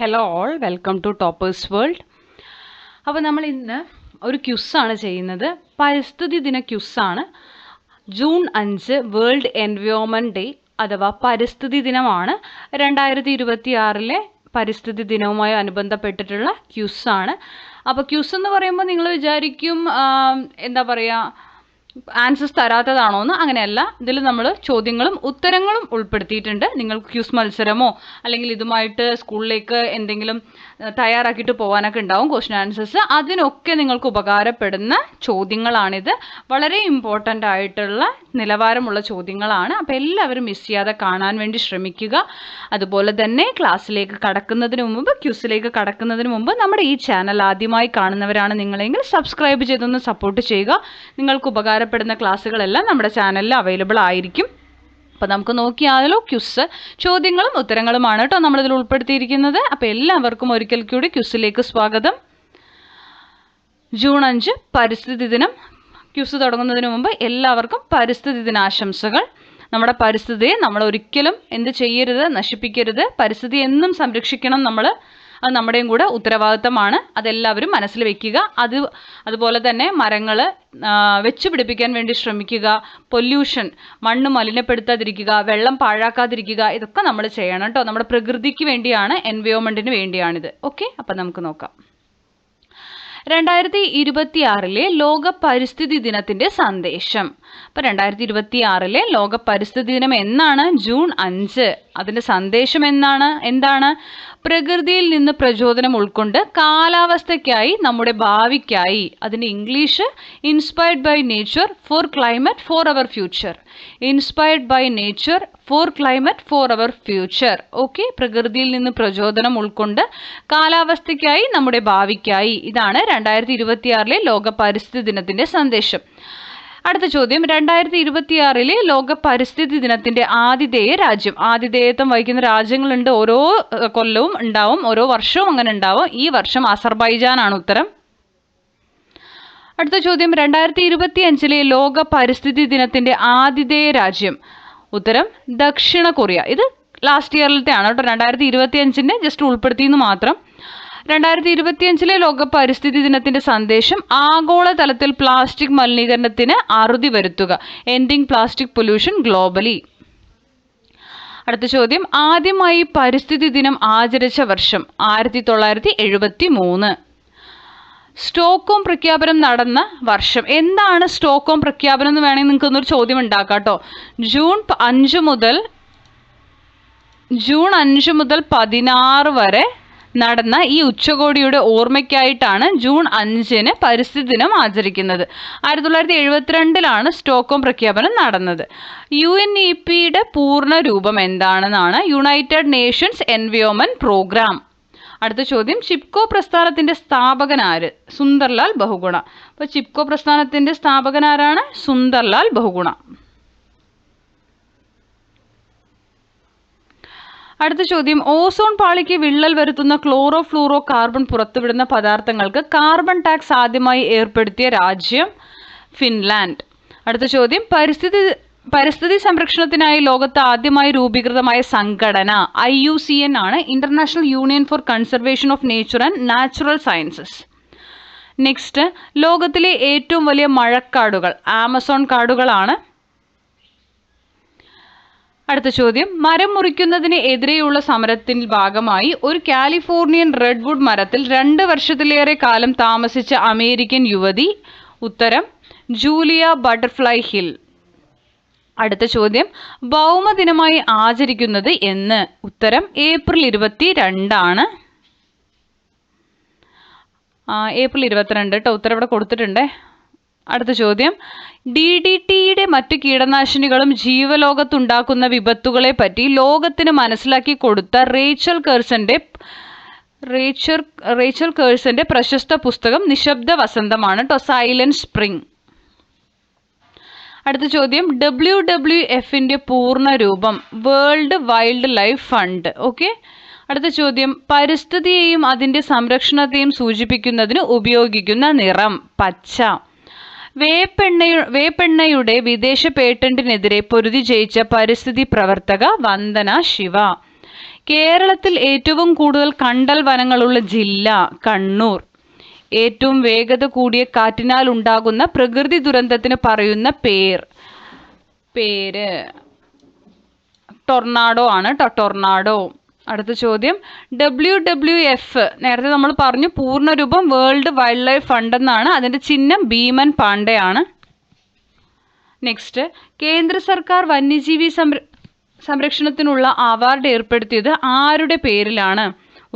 Hello all, welcome to toppers world. അപ്പോൾ നമ്മൾ ഇന്ന് ഒരു ക്യുസ്സാണ് ചെയ്യുന്നത്. പരിസ്ഥിതി ദിന ക്യുസ്സാണ്. ജൂൺ 5 വേൾഡ് എൻവയോൺമെൻറ്റ് ഡേ അഥവാ പരിസ്ഥിതി ദിനമാണ്. 2026 പരിസ്ഥിതി ദിനവുമായി അനുബന്ധപ്പെട്ടിട്ടുള്ള ക്യുസ്സാണ്. അപ്പോൾ ക്യുസ് എന്ന് പറയുമ്പോൾ നിങ്ങൾ വിചാരിക്കും എന്താ പറയുക, ആൻസേഴ്സ് തരാത്തതാണോ എന്ന്. അങ്ങനെയല്ല, ഇതിൽ നമ്മൾ ചോദ്യങ്ങളും ഉത്തരങ്ങളും ഉൾപ്പെടുത്തിയിട്ടുണ്ട്. നിങ്ങൾക്ക് ക്യൂസ് മത്സരമോ അല്ലെങ്കിൽ ഇതുമായിട്ട് സ്കൂളിലേക്ക് എന്തെങ്കിലും തയ്യാറാക്കിയിട്ട് പോകാനൊക്കെ ഉണ്ടാവും ക്വസ്റ്റ്യൻ ആൻസേഴ്സ്. അതിനൊക്കെ നിങ്ങൾക്ക് ഉപകാരപ്പെടുന്ന ചോദ്യങ്ങളാണിത്. വളരെ ഇമ്പോർട്ടൻ്റ് ആയിട്ടുള്ള നിലവാരമുള്ള ചോദ്യങ്ങളാണ്. അപ്പോൾ എല്ലാവരും മിസ് ചെയ്യാതെ കാണാൻ വേണ്ടി ശ്രമിക്കുക. അതുപോലെ തന്നെ ക്ലാസ്സിലേക്ക് കടക്കുന്നതിന് മുമ്പ്, ക്യൂസിലേക്ക് കടക്കുന്നതിന് മുമ്പ് നമ്മുടെ ഈ ചാനൽ ആദ്യമായി കാണുന്നവരാണ് നിങ്ങളെങ്കിൽ സബ്സ്ക്രൈബ് ചെയ്തൊന്ന് സപ്പോർട്ട് ചെയ്യുക. നിങ്ങൾക്ക് ഉപകാരപ്പെടുന്ന ക്ലാസ്സുകളെല്ലാം നമ്മുടെ ചാനലിൽ അവൈലബിൾ ആയിരിക്കും. അപ്പോൾ നമുക്ക് നോക്കിയാലോ. ക്യുസ് ചോദ്യങ്ങളും ഉത്തരങ്ങളുമാണ് കേട്ടോ നമ്മളിതിൽ ഉൾപ്പെടുത്തിയിരിക്കുന്നത്. അപ്പോൾ എല്ലാവർക്കും ഒരിക്കൽ കൂടി ക്യുസിലേക്ക് സ്വാഗതം. ജൂൺ 5 പരിസ്ഥിതി ദിനം. ക്യുസ് തുടങ്ങുന്നതിന് മുമ്പ് എല്ലാവർക്കും പരിസ്ഥിതി ദിനാശംസകൾ. നമ്മുടെ പരിസ്ഥിതിയെ നമ്മൾ ഒരിക്കലും എന്ത് ചെയ്യരുത്, നശിപ്പിക്കരുത്. പരിസ്ഥിതി എന്നും സംരക്ഷിക്കണം നമ്മൾ. അത് നമ്മുടെയും കൂടെ ഉത്തരവാദിത്തമാണ്. അതെല്ലാവരും മനസ്സിൽ വെക്കുക. അതുപോലെ തന്നെ മരങ്ങൾ വെച്ച് പിടിപ്പിക്കാൻ വേണ്ടി ശ്രമിക്കുക. പൊല്യൂഷൻ, മണ്ണ് മലിനപ്പെടുത്താതിരിക്കുക, വെള്ളം പാഴാക്കാതിരിക്കുക. ഇതൊക്കെ നമ്മൾ ചെയ്യണം കേട്ടോ. നമ്മുടെ പ്രകൃതിക്ക് വേണ്ടിയാണ്, എൻവയോൺമെൻറ്റിന് വേണ്ടിയാണിത്. ഓക്കെ, അപ്പം നമുക്ക് നോക്കാം. 2026 ലോക പരിസ്ഥിതി ദിനത്തിൻ്റെ സന്ദേശം. അപ്പോൾ 2026 ലോക പരിസ്ഥിതി ദിനം എന്നാണ്? ജൂൺ 5. അതിൻ്റെ സന്ദേശം എന്താണ്? പ്രകൃതിയിൽ നിന്ന് പ്രചോദനം ഉൾക്കൊണ്ട് കാലാവസ്ഥയ്ക്കായി, നമ്മുടെ ഭാവിക്കായി. അതിൻ്റെ English inspired by nature for climate for our future. Inspired by nature for climate for our future. Okay, പ്രകൃതിയിൽ നിന്ന് പ്രചോദനം ഉൾക്കൊണ്ട് കാലാവസ്ഥയ്ക്കായി, നമ്മുടെ ഭാവിക്കായി. ഇതാണ് 2026 ലോക പരിസ്ഥിതി ദിനത്തിൻ്റെ സന്ദേശം. അടുത്ത ചോദ്യം, 2026 ലോക പരിസ്ഥിതി ദിനത്തിൻ്റെ ആതിഥേയ രാജ്യം. ആതിഥേയത്വം വഹിക്കുന്ന രാജ്യങ്ങളുണ്ട്. ഓരോ കൊല്ലവും ഉണ്ടാവും, ഓരോ വർഷവും അങ്ങനെ ഉണ്ടാവും. ഈ വർഷം അസർബൈജാനാണ് ഉത്തരം. അടുത്ത ചോദ്യം, 2025 ലോക പരിസ്ഥിതി ദിനത്തിൻ്റെ ആതിഥേയ രാജ്യം. ഉത്തരം ദക്ഷിണ കൊറിയ. ഇത് ലാസ്റ്റ് ഇയറിലത്തെ ആണ് കേട്ടോ. 2025 ജസ്റ്റ് ഉൾപ്പെടുത്തിയെന്ന് മാത്രം. 2025 ലോക പരിസ്ഥിതി ദിനത്തിൻ്റെ സന്ദേശം ആഗോളതലത്തിൽ പ്ലാസ്റ്റിക് മലിനീകരണത്തിന് അറുതി വരുത്തുക. Ending plastic pollution globally. അടുത്ത ചോദ്യം, ആദ്യമായി പരിസ്ഥിതി ദിനം ആചരിച്ച വർഷം. 1973. സ്റ്റോക്ക്ഹോം പ്രഖ്യാപനം നടന്ന വർഷം. എന്താണ് സ്റ്റോക്ക്ഹോം പ്രഖ്യാപനം എന്ന് വേണമെങ്കിൽ നിങ്ങൾക്ക് ഒന്നൊരു ചോദ്യം ഉണ്ടാക്കാം കേട്ടോ. ജൂൺ 5 മുതൽ 16 വരെ നടന്ന ഈ ഉച്ചകോടിയുടെ ഓർമ്മയ്ക്കായിട്ടാണ് ജൂൺ 5 പരിസ്ഥിതി ദിനം ആചരിക്കുന്നത്. 1972 സ്റ്റോക്ക്ഹോം പ്രഖ്യാപനം നടന്നത്. UNEPയുടെ പൂർണ്ണ രൂപം എന്താണെന്നാണ്? United nations environment programme. അടുത്ത ചോദ്യം, ചിപ്കോ പ്രസ്ഥാനത്തിൻ്റെ സ്ഥാപകനാര്? സുന്ദർലാൽ ബഹുഗുണ. അപ്പോൾ ചിപ്കോ പ്രസ്ഥാനത്തിൻ്റെ സ്ഥാപകനാരാണ്? സുന്ദർലാൽ ബഹുഗുണ. അടുത്ത ചോദ്യം, ഓസോൺ പാളിക്ക് വിള്ളൽ വരുത്തുന്ന ക്ലോറോ ഫ്ലൂറോ കാർബൺ പുറത്തുവിടുന്ന പദാർത്ഥങ്ങൾക്ക് കാർബൺ ടാക്സ് ആദ്യമായി ഏർപ്പെടുത്തിയ രാജ്യം? ഫിൻലാൻഡ്. അടുത്ത ചോദ്യം, പരിസ്ഥിതി സംരക്ഷണത്തിനായി ലോകത്ത് ആദ്യമായി രൂപീകൃതമായ സംഘടന IUCN ആണ്. International union for conservation of nature and natural sciences. Next, ലോകത്തിലെ ഏറ്റവും വലിയ മഴക്കാടുകൾ ആമസോൺ കാടുകളാണ്. അടുത്ത ചോദ്യം, മരം മുറിക്കുന്നതിന് എതിരെയുള്ള സമരത്തിന്റെ ഭാഗമായി ഒരു കാലിഫോർണിയൻ റെഡ്വുഡ് മരത്തിൽ 2 വർഷത്തിലേറെ കാലം താമസിച്ച അമേരിക്കൻ യുവതി. ഉത്തരം ജൂലിയ ബട്ടർഫ്ലൈ ഹിൽ. അടുത്ത ചോദ്യം, ഭൗമദിനമായി ആചരിക്കുന്നത് എന്ന്? ഉത്തരം ഏപ്രിൽ 22 ഏപ്രിൽ 22 കേട്ടോ. ഉത്തരം ഇവിടെ കൊടുത്തിട്ടുണ്ട്. അടുത്ത ചോദ്യം, DDTയുടെ മറ്റു കീടനാശിനികളും ജീവലോകത്തുണ്ടാക്കുന്ന വിപത്തുകളെ പറ്റി ലോകത്തിന് മനസ്സിലാക്കി കൊടുത്ത റേച്ചൽ കേഴ്സന്റെ പ്രശസ്ത പുസ്തകം നിശബ്ദ വസന്തമാണ് കേട്ടോ. Silent spring. അടുത്ത ചോദ്യം, WWFന്റെ പൂർണ്ണ രൂപം? World wild life fund. Okay. അടുത്ത ചോദ്യം, പരിസ്ഥിതിയെയും അതിൻ്റെ സംരക്ഷണത്തെയും സൂചിപ്പിക്കുന്നതിന് ഉപയോഗിക്കുന്ന നിറം? പച്ച. വേപ്പെണ്ണയുടെ വിദേശ പേറ്റന്റിനെതിരെ പൊരുതി ജയിച്ച പരിസ്ഥിതി പ്രവർത്തക വന്ദന ശിവ. കേരളത്തിൽ ഏറ്റവും കൂടുതൽ കണ്ടൽ വനങ്ങളുള്ള ജില്ല കണ്ണൂർ. ഏറ്റവും വേഗത കൂടിയ കാറ്റിനാൽ ഉണ്ടാകുന്ന പ്രകൃതി ദുരന്തത്തിന് പറയുന്ന പേര് ടൊർണാഡോ ആണ് ട്ടോ, ടൊർണാഡോ. അടുത്ത ചോദ്യം, WWF നേരത്തെ നമ്മൾ പറഞ്ഞു പൂർണ്ണരൂപം വേൾഡ് വൈൽഡ് ലൈഫ് ഫണ്ട് എന്നാണ്. അതിൻ്റെ ചിഹ്നം ഭീമൻ പാണ്ഡെയാണ്. നെക്സ്റ്റ്, കേന്ദ്ര സർക്കാർ വന്യജീവി സംരക്ഷണത്തിനുള്ള അവാർഡ് ഏർപ്പെടുത്തിയത് ആരുടെ പേരിലാണ്?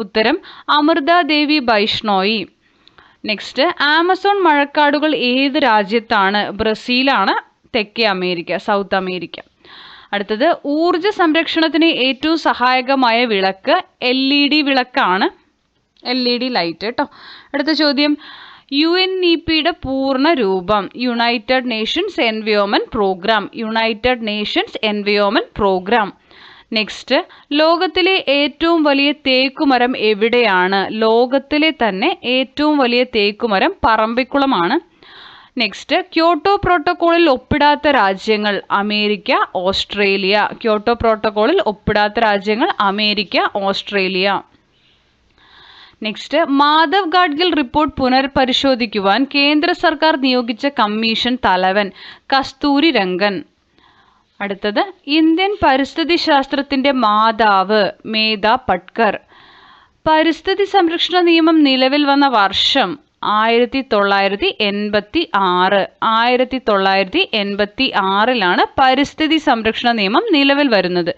ഉത്തരം അമൃത ദേവി ബൈഷ്ണോയി. നെക്സ്റ്റ്, ആമസോൺ മഴക്കാടുകൾ ഏത് രാജ്യത്താണ്? ബ്രസീലാണ്, തെക്കേ അമേരിക്ക, സൗത്ത് അമേരിക്ക. അടുത്തത്, ഊർജ സംരക്ഷണത്തിന് ഏറ്റവും സഹായകമായ വിളക്ക് LED വിളക്കാണ്, LED ലൈറ്റ് കേട്ടോ. അടുത്ത ചോദ്യം, UNEPയുടെ പൂർണ്ണ രൂപം? United nations environment programme, united nations environment programme. Next, ലോകത്തിലെ ഏറ്റവും വലിയ തേക്കുമരം എവിടെയാണ്? ലോകത്തിലെ തന്നെ ഏറ്റവും വലിയ തേക്കുമരം പറമ്പിക്കുളമാണ്. നെക്സ്റ്റ്, ക്യോട്ടോ പ്രോട്ടോക്കോളിൽ ഒപ്പിടാത്ത രാജ്യങ്ങൾ? America, Australia. ക്യോട്ടോ പ്രോട്ടോക്കോളിൽ ഒപ്പിടാത്ത രാജ്യങ്ങൾ America, Australia. Next, Madhav Gadgil report പുനർപരിശോധിക്കുവാൻ കേന്ദ്ര സർക്കാർ നിയോഗിച്ച കമ്മീഷൻ തലവൻ? കസ്തൂരി രംഗൻ. അടുത്തത്, ഇന്ത്യൻ പരിസ്ഥിതി ശാസ്ത്രത്തിന്റെ മാതാവ്? മേധ പട്കർ. പരിസ്ഥിതി സംരക്ഷണ നിയമം നിലവിൽ വന്ന വർഷം? 1986. 1986 പരിസ്ഥിതി സംരക്ഷണ നിയമം നിലവിൽ വരുന്നത്.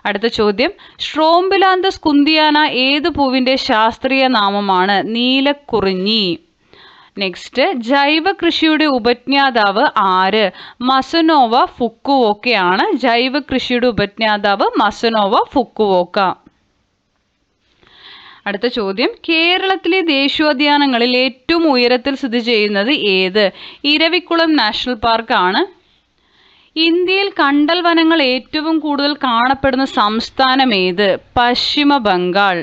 അടുത്ത ചോദ്യം, സ്ട്രോംബിലാന്തസ് കുന്തിയാന ഏത് പൂവിൻ്റെ ശാസ്ത്രീയ നാമമാണ്? നീലക്കുറിഞ്ഞി. നെക്സ്റ്റ്, ജൈവ കൃഷിയുടെ ഉപജ്ഞാതാവ് ആര്? മസനോവ ഫുക്കുവോക്കയാണ്. ജൈവ കൃഷിയുടെ ഉപജ്ഞാതാവ് മസനോവ ഫുക്കുവോക്ക. അടുത്ത ചോദ്യം, കേരളത്തിലെ ദേശീയോദ്യാനങ്ങളിൽ ഏറ്റവും ഉയരത്തിൽ സ്ഥിതി ചെയ്യുന്നത് ഏത്? ഇരവിക്കുളം നാഷണൽ പാർക്ക് ആണ്. ഇന്ത്യയിൽ കണ്ടൽ വനങ്ങൾ ഏറ്റവും കൂടുതൽ കാണപ്പെടുന്ന സംസ്ഥാനം ഏത്? പശ്ചിമ ബംഗാൾ.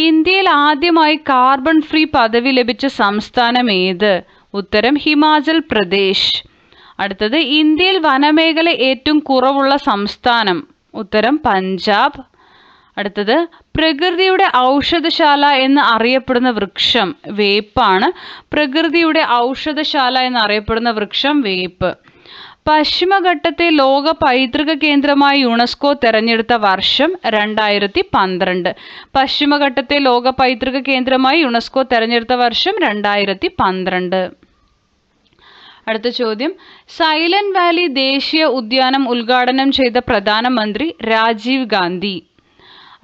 ഇന്ത്യയിൽ ആദ്യമായി കാർബൺ ഫ്രീ പദവി ലഭിച്ച സംസ്ഥാനം ഏത്? ഉത്തരം ഹിമാചൽ പ്രദേശ്. അടുത്തത്, ഇന്ത്യയിൽ വനമേഖല ഏറ്റവും കുറവുള്ള സംസ്ഥാനം? ഉത്തരം പഞ്ചാബ്. അടുത്തത്, പ്രകൃതിയുടെ ഔഷധശാല എന്ന് അറിയപ്പെടുന്ന വൃക്ഷം? വേപ്പാണ്. പ്രകൃതിയുടെ ഔഷധശാല എന്ന് അറിയപ്പെടുന്ന വൃക്ഷം വേപ്പ്. പശ്ചിമഘട്ടത്തെ ലോക പൈതൃക കേന്ദ്രമായി യുനെസ്കോ തെരഞ്ഞെടുത്ത വർഷം? 2012. പശ്ചിമഘട്ടത്തെ ലോക പൈതൃക കേന്ദ്രമായി യുനെസ്കോ തെരഞ്ഞെടുത്ത വർഷം 2012. അടുത്ത ചോദ്യം, സൈലന്റ് വാലി ദേശീയ ഉദ്യാനം ഉദ്ഘാടനം ചെയ്ത പ്രധാനമന്ത്രി? രാജീവ് ഗാന്ധി.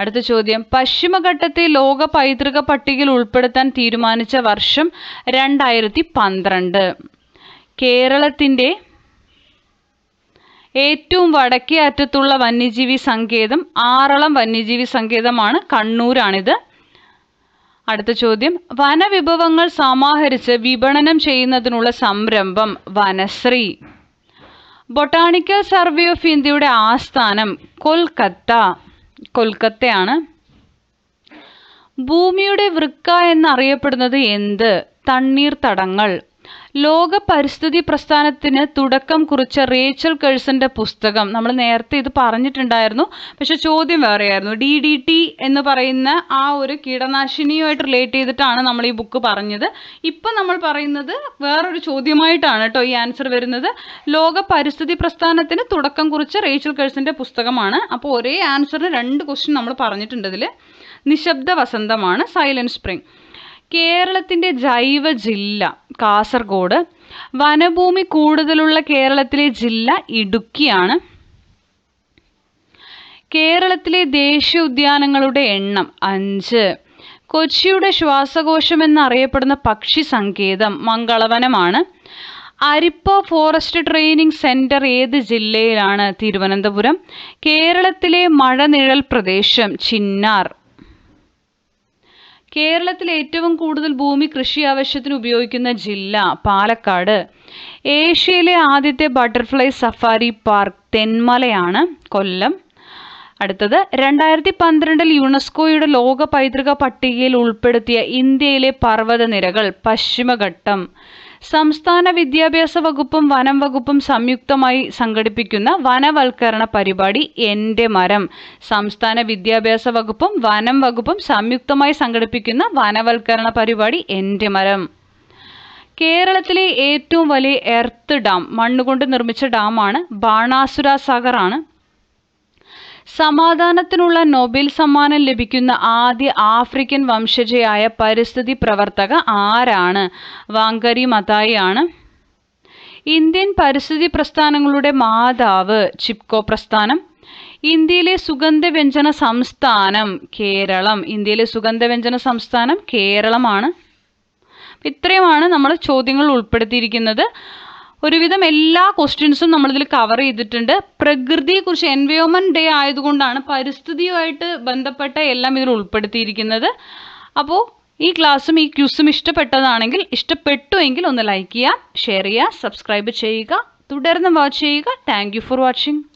അടുത്ത ചോദ്യം, പശ്ചിമഘട്ടത്തെ ലോക പൈതൃക പട്ടികയിൽ ഉൾപ്പെടുത്താൻ തീരുമാനിച്ച വർഷം? 2012. കേരളത്തിൻ്റെ ഏറ്റവും വടക്കേ അറ്റത്തുള്ള വന്യജീവി സങ്കേതം? ആറളം വന്യജീവി സങ്കേതമാണ്, കണ്ണൂരാണിത്. അടുത്ത ചോദ്യം, വനവിഭവങ്ങൾ സമാഹരിച്ച് വിപണനം ചെയ്യുന്നതിനുള്ള സംരംഭം? വനശ്രീ. ബൊട്ടാണിക്കൽ സർവേ ഓഫ് ഇന്ത്യയുടെ ആസ്ഥാനം? കൊൽക്കത്തയാണ്. ഭൂമിയുടെ വൃക്ക എന്നറിയപ്പെടുന്നത് എന്ത്? തണ്ണീർത്തടങ്ങൾ. ലോക പരിസ്ഥിതി പ്രസ്ഥാനത്തിന് തുടക്കം കുറിച്ച റേച്ചൽ കഴ്സന്റെ പുസ്തകം? നമ്മൾ നേരത്തെ ഇത് പറഞ്ഞിട്ടുണ്ടായിരുന്നു, പക്ഷെ ചോദ്യം വേറെയായിരുന്നു. DDT എന്ന് പറയുന്ന ആ ഒരു കീടനാശിനിയുമായിട്ട് റിലേറ്റ് ചെയ്തിട്ടാണ് നമ്മൾ ഈ ബുക്ക് പറഞ്ഞത്. ഇപ്പം നമ്മൾ പറയുന്നത് വേറൊരു ചോദ്യമായിട്ടാണ് കേട്ടോ ഈ ആൻസർ വരുന്നത്. ലോക പരിസ്ഥിതി പ്രസ്ഥാനത്തിന് തുടക്കം കുറിച്ച റേച്ചൽ കഴ്സന്റെ പുസ്തകമാണ്. അപ്പോൾ ഒരേ ആൻസറിന് 2 ക്വസ്റ്റ്യൻ നമ്മൾ പറഞ്ഞിട്ടുണ്ട് ഇതിൽ. നിശബ്ദ വസന്തമാണ്, സൈലന്റ് സ്പ്രിംഗ്. കേരളത്തിൻ്റെ ജൈവ ജില്ല? കാസർഗോഡ്. വനഭൂമി കൂടുതലുള്ള കേരളത്തിലെ ജില്ല? ഇടുക്കിയാണ്. കേരളത്തിലെ ദേശീയ ഉദ്യാനങ്ങളുടെ എണ്ണം? 5. കൊച്ചിയുടെ ശ്വാസകോശം എന്നറിയപ്പെടുന്ന പക്ഷി സങ്കേതം? മംഗളവനമാണ്. അരിപ്പ ഫോറസ്റ്റ് ട്രെയിനിങ് സെന്റർ ഏത് ജില്ലയിലാണ്? തിരുവനന്തപുരം. കേരളത്തിലെ മഴനിഴൽ പ്രദേശം? ചിന്നാർ. കേരളത്തിൽ ഏറ്റവും കൂടുതൽ ഭൂമി കൃഷി ആവശ്യത്തിന് ഉപയോഗിക്കുന്ന ജില്ല? പാലക്കാട്. ഏഷ്യയിലെ ആദ്യത്തെ ബട്ടർഫ്ലൈ സഫാരി പാർക്ക്? തെന്മലയാണ്, കൊല്ലം. അടുത്തത്, 2012 യുനെസ്കോയുടെ ലോക പൈതൃക പട്ടികയിൽ ഉൾപ്പെടുത്തിയ ഇന്ത്യയിലെ പർവ്വതനിരകൾ? പശ്ചിമഘട്ടം. സംസ്ഥാന വിദ്യാഭ്യാസ വകുപ്പും വനം വകുപ്പും സംയുക്തമായി സംഘടിപ്പിക്കുന്ന വനവൽക്കരണ പരിപാടി എൻ്റെ മരം. സംസ്ഥാന വിദ്യാഭ്യാസ വകുപ്പും വനം വകുപ്പും സംയുക്തമായി സംഘടിപ്പിക്കുന്ന വനവൽക്കരണ പരിപാടി എൻ്റെ മരം. കേരളത്തിലെ ഏറ്റവും വലിയ എർത്ത് ഡാം, മണ്ണുകൊണ്ട് നിർമ്മിച്ച ഡാമാണ് ബാണാസുര സാഗർ ആണ്. സമാധാനത്തിനുള്ള നൊബേൽ സമ്മാനം ലഭിക്കുന്ന ആദ്യ ആഫ്രിക്കൻ വംശജയായ പരിസ്ഥിതി പ്രവർത്തക ആരാണ്? വാങ്കരി മതായി ആണ്. ഇന്ത്യൻ പരിസ്ഥിതി പ്രസ്ഥാനങ്ങളുടെ മാതാവ് ചിപ്കോ പ്രസ്ഥാനം. ഇന്ത്യയിലെ സുഗന്ധവ്യഞ്ജന സംസ്ഥാനം കേരളം. ഇന്ത്യയിലെ സുഗന്ധവ്യഞ്ജന സംസ്ഥാനം കേരളമാണ്. ഇത്രയുമാണ് നമ്മൾ ചോദ്യങ്ങൾ ഉൾപ്പെടുത്തിയിരിക്കുന്നത്. ഒരുവിധം എല്ലാ ക്വസ്റ്റ്യൻസും നമ്മളിതിൽ കവർ ചെയ്തിട്ടുണ്ട്. പ്രകൃതിയെക്കുറിച്ച് എൻവയോൺമെൻറ്റ് ഡേ ആയതുകൊണ്ടാണ് പരിസ്ഥിതിയുമായിട്ട് ബന്ധപ്പെട്ട എല്ലാം ഇതിൽ ഉൾപ്പെടുത്തിയിരിക്കുന്നത്. അപ്പോൾ ഈ ക്ലാസ്സും ഈ ക്യൂസും ഇഷ്ടപ്പെട്ടുവെങ്കിൽ ഒന്ന് ലൈക്ക് ചെയ്യുക, ഷെയർ ചെയ്യുക, സബ്സ്ക്രൈബ് ചെയ്യുക, തുടർന്ന് വാച്ച് ചെയ്യുക. Thank you for watching.